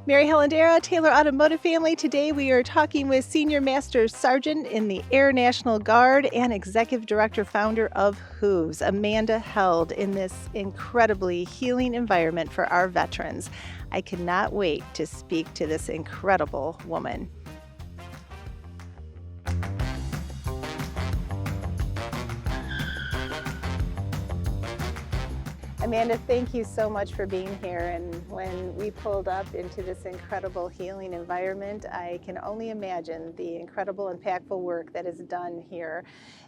Mary Helandera, Taylor Automotive Family. Today we are talking with Senior Master Sergeant in the Air National Guard and Executive Director Founder of H.O.O.V.E.S, Amanda Held, in this incredibly healing environment for our veterans. I cannot wait to speak to this incredible woman. Amanda, thank you so much for being here. And when we pulled up into this incredible healing environment, I can only imagine the incredible, impactful work that is done here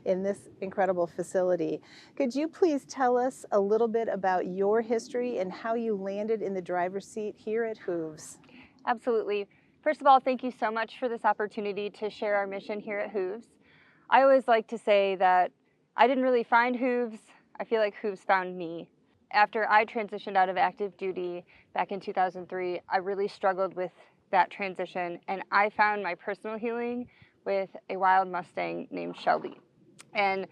in this incredible facility. Could you please tell us a little bit about your history and how you landed in the driver's seat here at H.O.O.V.E.S? Absolutely. First of all, thank you so much for this opportunity to share our mission here at H.O.O.V.E.S. I always like to say that I didn't really find H.O.O.V.E.S. I feel like H.O.O.V.E.S found me. After I transitioned out of active duty back in 2003, I really struggled with that transition, and I found my personal healing with a wild Mustang named Shelby. And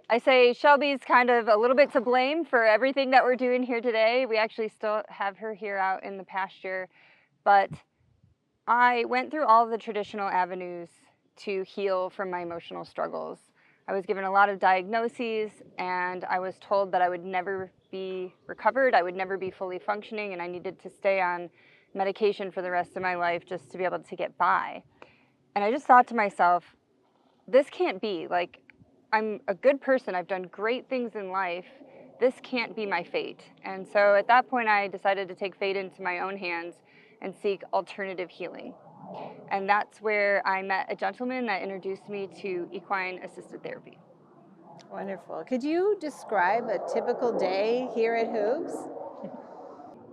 I say Shelby's kind of a little bit to blame for everything that we're doing here today. We actually still have her here out in the pasture, but I went through all the traditional avenues to heal from my emotional struggles. I was given a lot of diagnoses, and I was told that I would never be recovered, I would never be fully functioning, and I needed to stay on medication for the rest of my life just to be able to get by. And I just thought to myself, this can't be. Like, I'm a good person, I've done great things in life, this can't be my fate. And so at that point, I decided to take fate into my own hands and seek alternative healing. And that's where I met a gentleman that introduced me to equine assisted therapy. Wonderful. Could you describe a typical day here at H.O.O.V.E.S?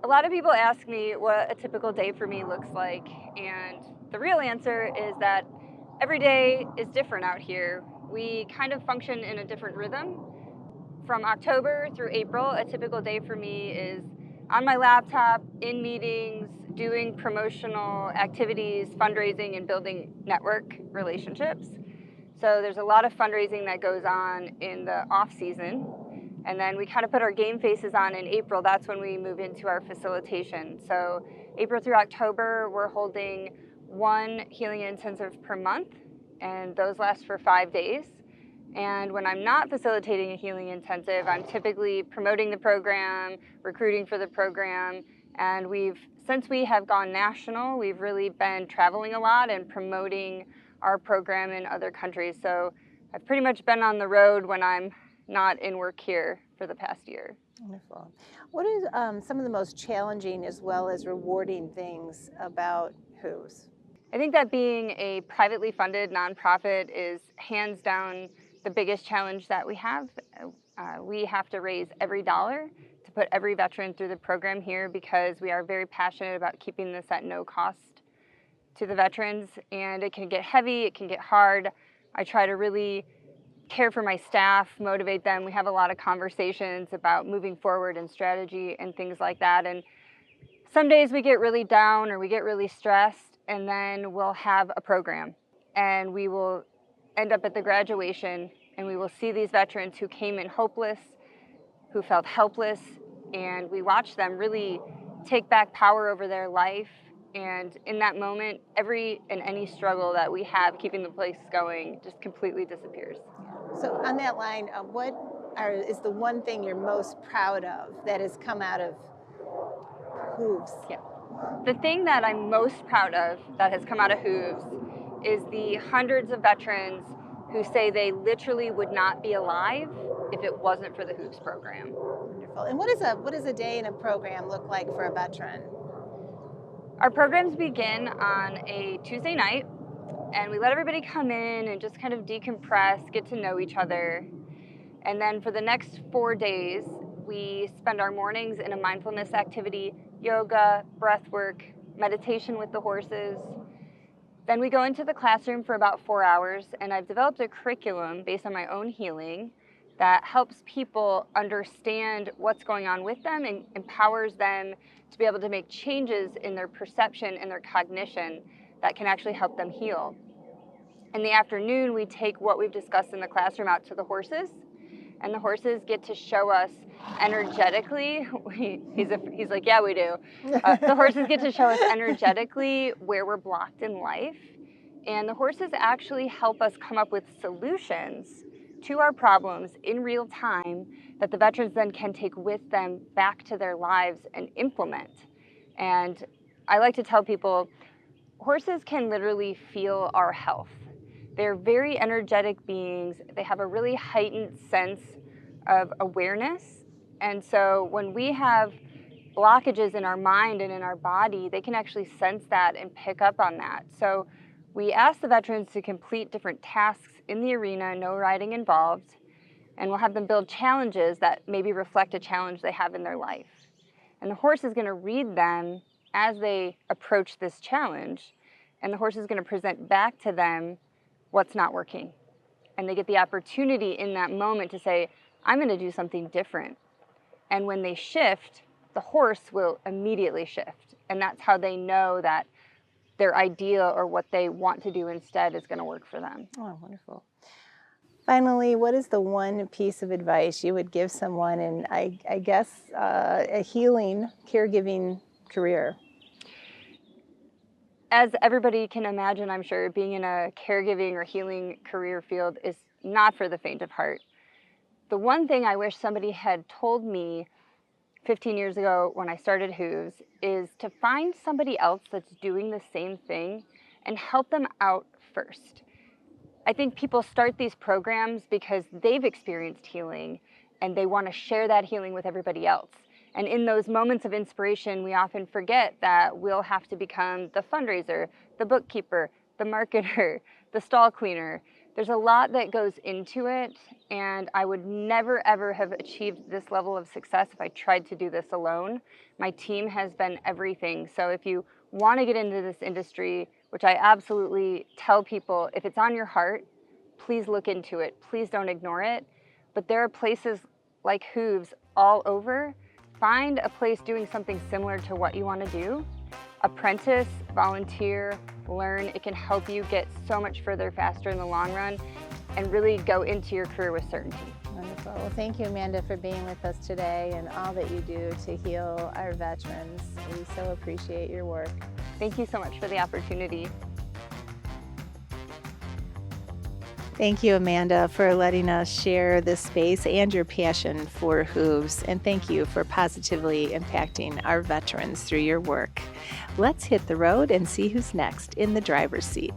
A lot of people ask me what a typical day for me looks like, and the real answer is that every day is different out here. We kind of function in a different rhythm. From October through April, a typical day for me is on my laptop, in meetings, doing promotional activities, fundraising, and building network relationships. So there's a lot of fundraising that goes on in the off season. And then we kind of put our game faces on in April. That's when we move into our facilitation. So April through October, we're holding one healing intensive per month, and those last for 5 days. And when I'm not facilitating a healing intensive, I'm typically promoting the program, recruiting for the program, and since we have gone national, we've really been traveling a lot and promoting our program in other countries. So I've pretty much been on the road when I'm not in work here for the past year. Wonderful. What is some of the most challenging as well as rewarding things about H.O.O.V.E.S? I think that being a privately funded nonprofit is hands down the biggest challenge that we have. We have to raise every dollar to put every veteran through the program here because we are very passionate about keeping this at no cost to the veterans, and it can get heavy, it can get hard. I try to really care for my staff, motivate them. We have a lot of conversations about moving forward and strategy and things like that. And some days we get really down or we get really stressed, and then we'll have a program and we will end up at the graduation and we will see these veterans who came in hopeless, who felt helpless, and we watch them really take back power over their life. And in that moment, every and any struggle that we have keeping the place going just completely disappears. So on that line, is the one thing you're most proud of that has come out of H.O.O.V.E.S? Yeah. The thing that I'm most proud of that has come out of H.O.O.V.E.S is the hundreds of veterans who say they literally would not be alive if it wasn't for the H.O.O.V.E.S program. Wonderful. And what does a day in a program look like for a veteran? Our programs begin on a Tuesday night, and we let everybody come in and just kind of decompress, get to know each other. And then for the next 4 days, we spend our mornings in a mindfulness activity, yoga, breath work, meditation with the horses. Then we go into the classroom for about 4 hours, and I've developed a curriculum based on my own healing that helps people understand what's going on with them and empowers them to be able to make changes in their perception and their cognition that can actually help them heal. In the afternoon, we take what we've discussed in the classroom out to the horses, And the horses get to show us energetically, he's like, yeah, we do. The horses get to show us energetically where we're blocked in life. And the horses actually help us come up with solutions to our problems in real time that the veterans then can take with them back to their lives and implement. And I like to tell people, horses can literally feel our health. They're very energetic beings. They have a really heightened sense of awareness. And so when we have blockages in our mind and in our body, they can actually sense that and pick up on that. So we ask the veterans to complete different tasks in the arena, no riding involved, and we'll have them build challenges that maybe reflect a challenge they have in their life. And the horse is going to read them as they approach this challenge, and the horse is going to present back to them what's not working. And they get the opportunity in that moment to say, I'm going to do something different. And when they shift, the horse will immediately shift. And that's how they know that their idea or what they want to do instead is going to work for them. Oh, wonderful. Finally, what is the one piece of advice you would give someone in, I guess, a healing, caregiving career? As everybody can imagine, I'm sure, being in a caregiving or healing career field is not for the faint of heart. The one thing I wish somebody had told me 15 years ago when I started H.O.O.V.E.S is to find somebody else that's doing the same thing and help them out first. I think people start these programs because they've experienced healing and they want to share that healing with everybody else. And in those moments of inspiration, we often forget that we'll have to become the fundraiser, the bookkeeper, the marketer, the stall cleaner. There's a lot that goes into it, and I would never, ever have achieved this level of success if I tried to do this alone. My team has been everything. So if you want to get into this industry, which I absolutely tell people, if it's on your heart, please look into it. Please don't ignore it. But there are places like H.O.O.V.E.S all over. Find a place doing something similar to what you want to do. Apprentice, volunteer, learn. It can help you get so much further faster in the long run and really go into your career with certainty. Wonderful. Well, thank you, Amanda, for being with us today and all that you do to heal our veterans. We so appreciate your work. Thank you so much for the opportunity. Thank you, Amanda, for letting us share this space and your passion for H.O.O.V.E.S. And thank you for positively impacting our veterans through your work. Let's hit the road and see who's next in the driver's seat.